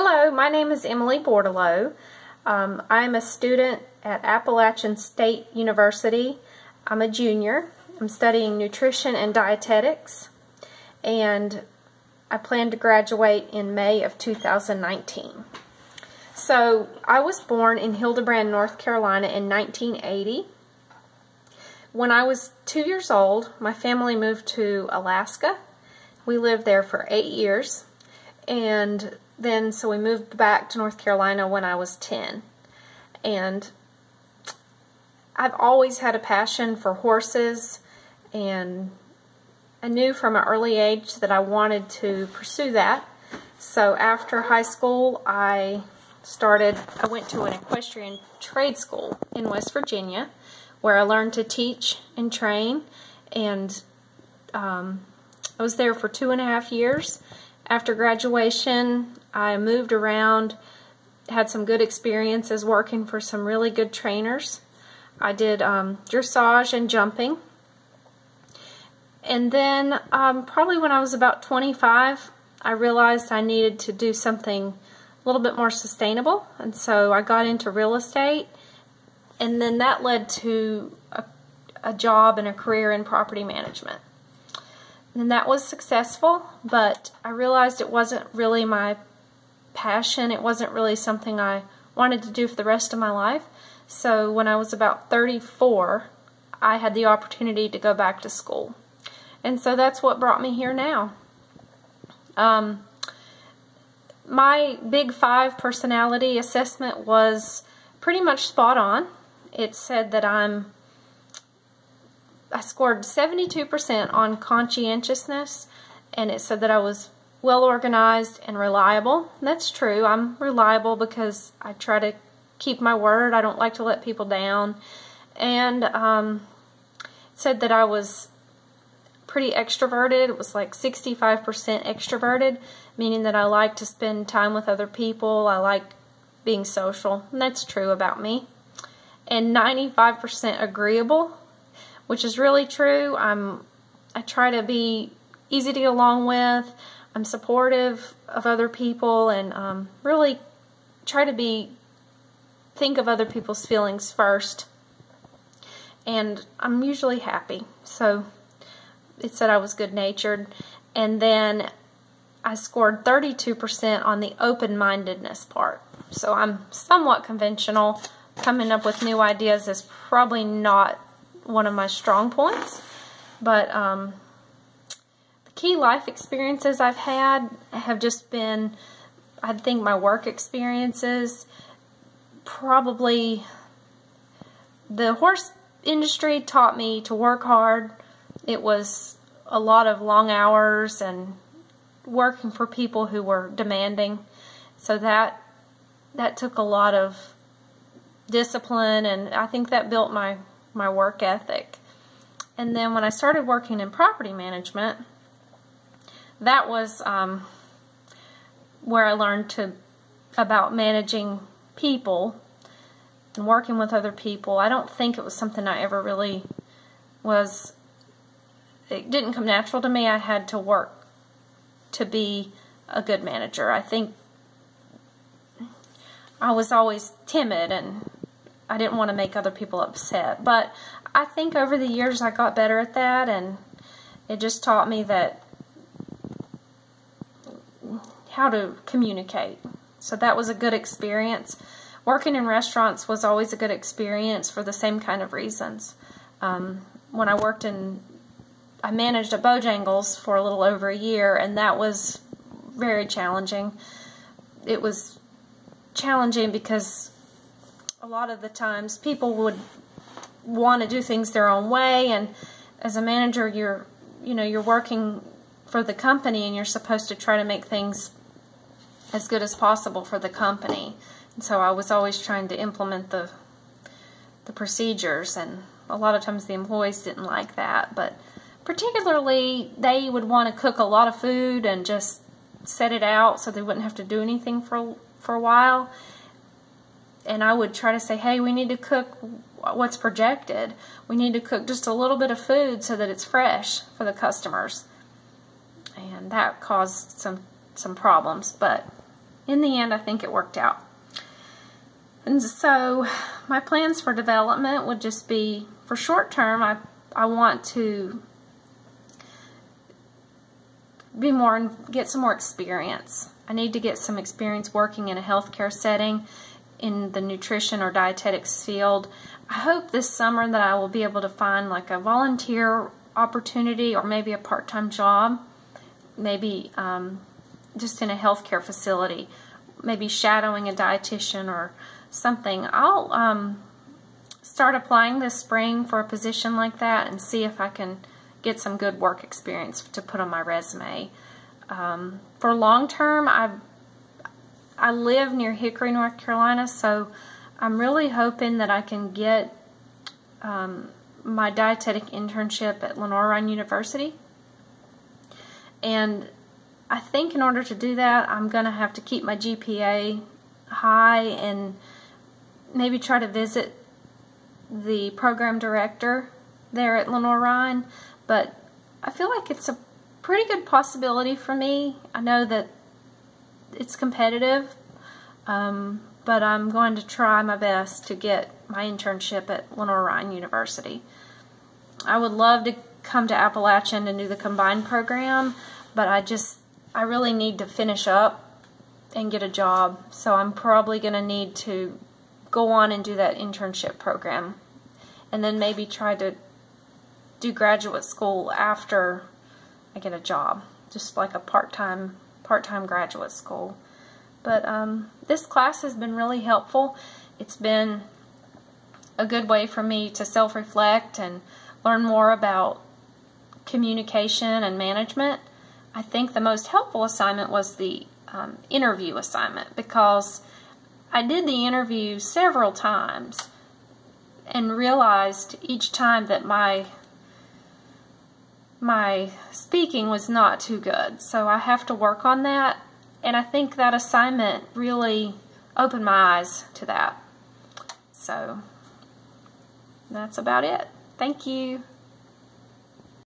Hello, my name is Emily Bordelot. I'm a student at Appalachian State University. I'm a junior. I'm studying nutrition and dietetics, and I plan to graduate in May of 2019. So I was born in Hildebrand, North Carolina in 1980. When I was 2 years old, my family moved to Alaska. We lived there for 8 years, and then so we moved back to North Carolina when I was 10. And I've always had a passion for horses, and I knew from an early age that I wanted to pursue that. So after high school, I went to an equestrian trade school in West Virginia, where I learned to teach and train, and I was there for 2.5 years. After graduation, I moved around, had some good experiences working for some really good trainers. I did dressage and jumping. And then probably when I was about 25, I realized I needed to do something a little bit more sustainable. And so I got into real estate. And then that led to a job and a career in property management. And that was successful, but I realized it wasn't really my passion. It wasn't really something I wanted to do for the rest of my life. So when I was about 34, I had the opportunity to go back to school. And so that's what brought me here now. My Big Five personality assessment was pretty much spot on. It said that I scored 72% on conscientiousness, and it said that I was well organized and reliable. And that's true. I'm reliable because I try to keep my word. I don't like to let people down. And it said that I was pretty extroverted. It was like 65% extroverted, meaning that I like to spend time with other people. I like being social, and that's true about me. And 95% agreeable, which is really true. I try to be easy to get along with. I'm supportive of other people, and really try to think of other people's feelings first. And I'm usually happy. So it said I was good-natured. And then I scored 32% on the open-mindedness part. So I'm somewhat conventional. Coming up with new ideas is probably not one of my strong points, but the key life experiences I've had have just been, I think, my work experiences. Probably the horse industry taught me to work hard. It was a lot of long hours and working for people who were demanding, so that took a lot of discipline, and I think that built my work ethic. And then when I started working in property management, that was where I learned about managing people and working with other people. I don't think it was something I ever really was. It didn't come natural to me. I had to work to be a good manager. I think I was always timid, and I didn't want to make other people upset. But I think over the years I got better at that, and it just taught me how to communicate. So that was a good experience. Working in restaurants was always a good experience for the same kind of reasons. When I managed a Bojangles for a little over a year, and that was very challenging. It was challenging because a lot of the times people would want to do things their own way, and as a manager you're working for the company, and you're supposed to try to make things as good as possible for the company. And so I was always trying to implement the procedures, and a lot of times the employees didn't like that. But particularly they would want to cook a lot of food and just set it out so they wouldn't have to do anything for a while. And I would try to say, hey, we need to cook what's projected. We need to cook just a little bit of food so that it's fresh for the customers. And that caused some problems, but in the end, I think it worked out. And so my plans for development would just be, for short term, I want to get some more experience. I need to get some experience working in a healthcare setting in the nutrition or dietetics field. I hope this summer that I will be able to find like a volunteer opportunity or maybe a part-time job, maybe just in a healthcare facility, maybe shadowing a dietitian or something. I'll start applying this spring for a position like that and see if I can get some good work experience to put on my resume. For long term, I live near Hickory, North Carolina, so I'm really hoping that I can get my dietetic internship at Lenoir-Rhyne University. And I think in order to do that, I'm going to have to keep my GPA high and maybe try to visit the program director there at Lenoir-Rhyne. But I feel like it's a pretty good possibility for me. I know that it's competitive, but I'm going to try my best to get my internship at Lenoir-Rhyne University. I would love to come to Appalachian and do the combined program, but I really need to finish up and get a job, so I'm probably going to need to go on and do that internship program and then maybe try to do graduate school after I get a job, just like a part-time graduate school. But this class has been really helpful. It's been a good way for me to self-reflect and learn more about communication and management. I think the most helpful assignment was the interview assignment, because I did the interview several times and realized each time that my speaking was not too good. So I have to work on that, and I think that assignment really opened my eyes to that. So that's about it. Thank you.